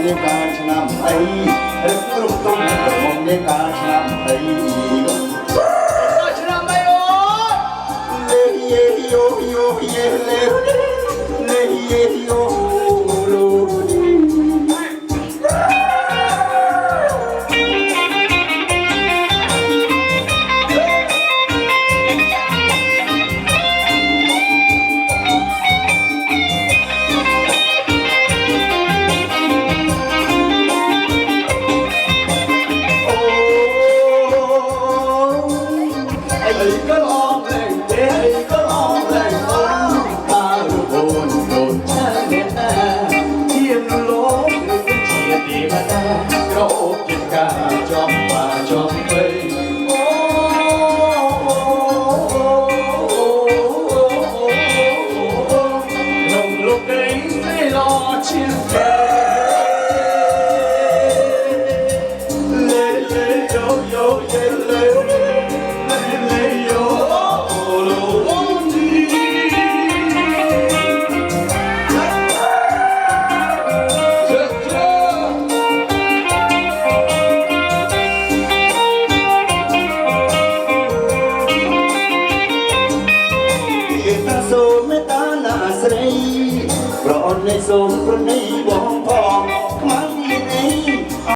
ในการชนะไอ้เรื่องรุ่งตุ้งกระมองในการชนะไอ้ชนะไอ้โอ้เล่เยโยโยเยเล่เล่เยโยโลก็ลองเล่นเด็กก็ลองเล่นโอ้ตาลูกโอนโดนแช่เนี่ยเทียนโลกหรือเป็นเทียนดีมาแต่ก็อกกินกาจอมป่าจอมไปโอ้ลงลูกเอ้ยไม่รอเชียงแกเล่เล่โยโยเย่เล่โสมตานาสรีเพราะในโสมเพราะในบอก